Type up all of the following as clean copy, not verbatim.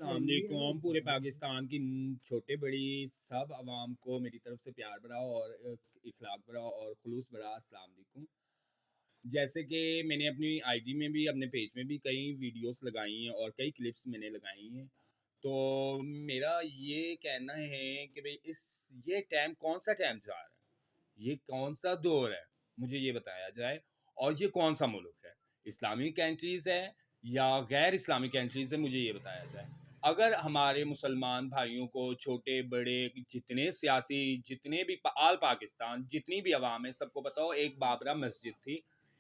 السلام علیکم پورے پاکستان کی چھوٹے بڑی سب عوام کو میری طرف سے پیار بھرا اور اخلاق بھرا اور خلوص بھرا السلام علیکم. جیسے کہ میں نے اپنی آئی ڈی میں بھی اپنے پیج میں بھی کئی ویڈیوز لگائی ہیں اور کئی کلپس میں نے لگائی ہیں. تو میرا یہ کہنا ہے کہ بھئی یہ ٹائم کون سا ٹائم جا رہا ہے, یہ کون سا دور ہے, مجھے یہ بتایا جائے. اور یہ کون سا ملک ہے, اسلامک کنٹریز ہے یا غیر اسلامی کنٹریز ہے, مجھے یہ بتایا جائے. اگر ہمارے مسلمان بھائیوں کو چھوٹے بڑے جتنے سیاسی جتنے بھی آل پاکستان جتنی بھی عوام ہے سب کو پتا ہو ایک بابرا مسجد تھی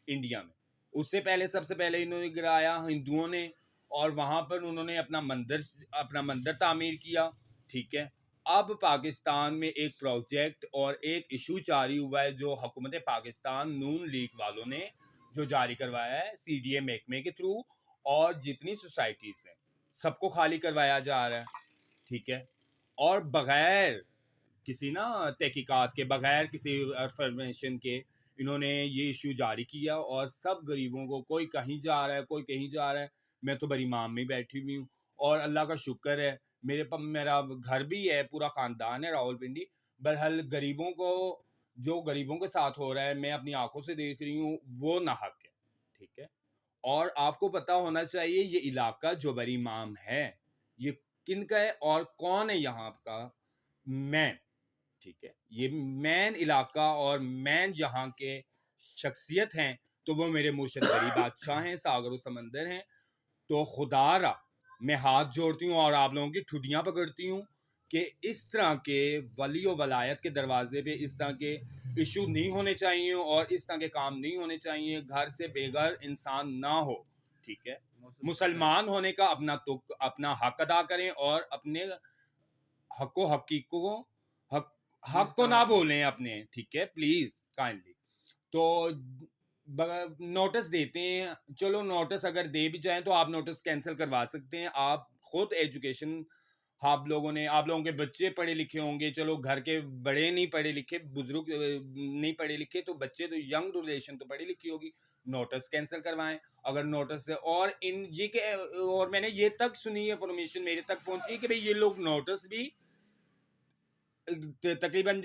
انڈیا میں, اس سے پہلے سب سے پہلے انہوں نے گرایا ہندوؤں نے, اور وہاں پر انہوں نے اپنا مندر تعمیر کیا. ٹھیک ہے, اب پاکستان میں ایک پروجیکٹ اور ایک ایشو جاری ہوا ہے جو حکومت پاکستان نون لیگ والوں نے جو جاری کروایا ہے سی ڈی اے محکمے کے تھرو, اور جتنی سوسائٹیز ہیں سب کو خالی کروایا جا رہا ہے. ٹھیک ہے, اور بغیر کسی تحقیقات کے بغیر کسی انفارمیشن کے انہوں نے یہ ایشو جاری کیا, اور سب غریبوں کو کوئی کہیں جا رہا ہے کوئی کہیں جا رہا ہے. میں تو بڑی مام میں بیٹھی ہوئی ہوں اور اللہ کا شکر ہے میرا گھر بھی ہے, پورا خاندان ہے راول پنڈی. بہرحال غریبوں کو جو غریبوں کے ساتھ ہو رہا ہے میں اپنی آنکھوں سے دیکھ رہی ہوں وہ ناحق ہے. ٹھیک ہے, اور آپ کو پتا ہونا چاہیے یہ علاقہ جو بری مام ہے یہ کن کا ہے اور کون ہے یہاں کا مین. ٹھیک ہے, یہ مین علاقہ اور مین جہاں کے شخصیت ہیں تو وہ میرے مرشد بری بادشاہ ہیں, ساگر و سمندر ہیں. تو خدا را میں ہاتھ جوڑتی ہوں اور آپ لوگوں کی ٹھڈیاں پکڑتی ہوں کہ اس طرح کے ولی و ولایت کے دروازے پہ اس طرح کے ایشو نہیں ہونے چاہیے اور اس طرح کے کام نہیں ہونے چاہیے. گھر سے بے گھر انسان نہ ہو. ٹھیک ہے, مسلمان ہونے کا اپنا حق ادا کریں اور اپنے حق و حقیق کو حق کو نہ بولیں اپنے. ٹھیک ہے, پلیز کائنڈلی. تو نوٹس دیتے ہیں, چلو نوٹس اگر دے بھی جائیں تو آپ نوٹس کینسل کروا سکتے ہیں. آپ خود ایجوکیشن آپ لوگوں کے بچے پڑھے لکھے ہوں گے, چلو گھر کے بڑے نہیں پڑھے لکھے, بزرگ نہیں پڑھے لکھے, تو بچے تو ینگ ریلیشن تو پڑھی لکھی ہوگی, نوٹس کینسل کروائیں اگر نوٹس سے. اور میں نے یہ تک سنی انفارمیشن میرے تک پہنچی کہ بھئی یہ لوگ نوٹس بھی تقریباً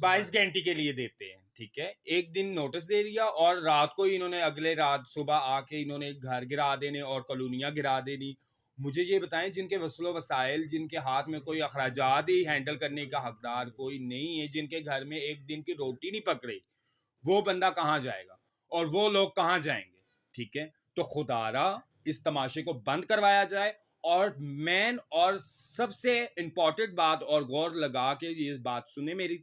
22 گھنٹے کے لیے دیتے ہیں. ٹھیک ہے, ایک دن نوٹس دے دیا اور رات کو انہوں نے اگلے رات صبح آ کے انہوں نے گھر گرا دینے اور کالونیاں گرا دینی. مجھے یہ بتائیں جن کے وسل و وسائل جن کے ہاتھ میں کوئی اخراجات ہی ہینڈل کرنے کا حقدار کوئی نہیں ہے, جن کے گھر میں ایک دن کی روٹی نہیں پک رہی, وہ بندہ کہاں جائے گا اور وہ لوگ کہاں جائیں گے. ٹھیک ہے, تو خدا را اس تماشے کو بند کروایا جائے. اور مین اور سب سے امپورٹنٹ بات اور غور لگا کے یہ بات سنیں میری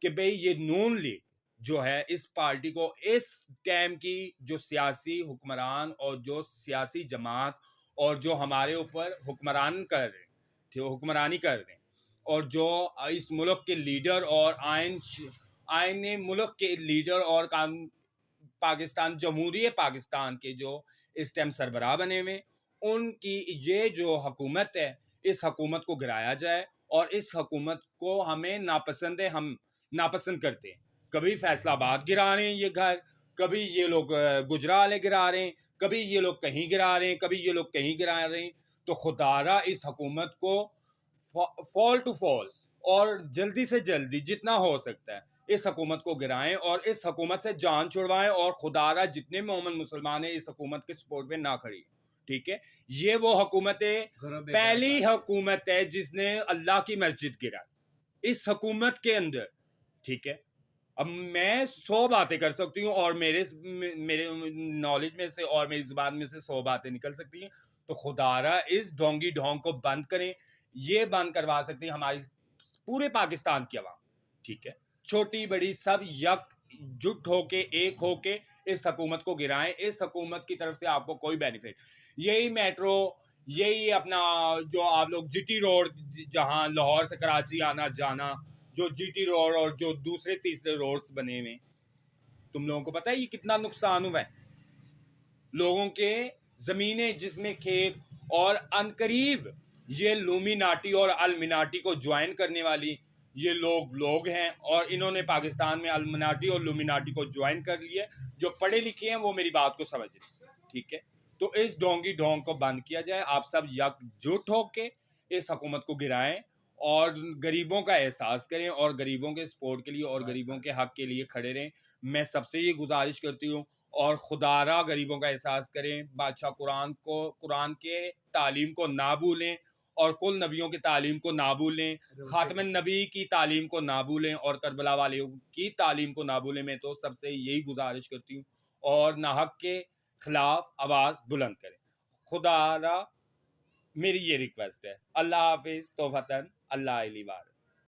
کہ بھئی یہ نون لیگ جو ہے اس پارٹی کو اس ٹائم کی جو سیاسی حکمران اور جو سیاسی جماعت اور جو ہمارے اوپر حکمرانی کر رہے ہیں اور جو اس ملک کے لیڈر اور آئین ملک کے لیڈر اور پاکستان جمہوریہ پاکستان کے جو اس ٹائم سربراہ بنے ہوئے, ان کی یہ جو حکومت ہے اس حکومت کو گرایا جائے. اور اس حکومت کو ہمیں ناپسند ہے, ہم ناپسند کرتے ہیں. کبھی فیصل آباد گرا رہے ہیں یہ گھر, کبھی یہ لوگ گجرالے گرا رہے ہیں, کبھی یہ لوگ کہیں گرا رہے ہیں, کبھی یہ لوگ کہیں گرا رہے ہیں. تو خدا را اس حکومت کو فال ٹو فال اور جلدی سے جلدی جتنا ہو سکتا ہے اس حکومت کو گرائیں اور اس حکومت سے جان چھڑوائیں. اور خدا را جتنے مومن مسلمان ہیں اس حکومت کے سپورٹ پہ نہ کھڑی. ٹھیک ہے, یہ وہ حکومت پہلی حکومت ہے جس نے اللہ کی مسجد گرائی اس حکومت کے اندر. ٹھیک ہے, اب میں 100 باتیں کر سکتی ہوں اور میرے نالج میں سے اور میری زبان میں سے 100 باتیں نکل سکتی ہیں. تو خدا را اس ڈھونگی ڈھونگ کو بند کریں. یہ بند کروا سکتی ہیں ہماری پورے پاکستان کی عوام. ٹھیک ہے, چھوٹی بڑی سب جٹ ہو کے ایک ہو کے اس حکومت کو گرائیں. اس حکومت کی طرف سے آپ کو کوئی بینیفٹ, یہی میٹرو, یہی اپنا جو آپ لوگ جی ٹی روڈ جہاں لاہور سے کراچی آنا جانا, جو جی ٹی روڈ اور جو دوسرے تیسرے روڈز بنے ہوئے, تم لوگوں کو پتہ ہے یہ کتنا نقصان ہوا ہے لوگوں کے زمینیں جس میں کھیت. اور عنقریب یہ لومیناٹی اور المناٹی کو جوائن کرنے والی یہ لوگ ہیں, اور انہوں نے پاکستان میں المناٹی اور لومیناٹی کو جوائن کر لیے. جو پڑھے لکھے ہیں وہ میری بات کو سمجھ رہے. ٹھیک ہے, تو اس ڈھونگی ڈھونگ کو بند کیا جائے. آپ سب یکجٹ ہو کے اس حکومت کو گرائیں اور غریبوں کا احساس کریں اور غریبوں کے سپورٹ کے لیے اور غریبوں کے حق کے لیے کھڑے رہیں. میں سب سے یہ گزارش کرتی ہوں اور خدا را غریبوں کا احساس کریں. بادشاہ قرآن کے تعلیم کو نہ بھولیں اور کل نبیوں کی تعلیم کو نہ بھولیں, خاتم النبی کی تعلیم کو نہ بھولیں اور کربلا والوں کی تعلیم کو نہ بھولیں. میں تو سب سے یہی گزارش کرتی ہوں اور ناحق کے خلاف آواز بلند کریں. خدا را میری یہ ریکویسٹ ہے. اللہ حافظ. توفتاً اللہ علی وار.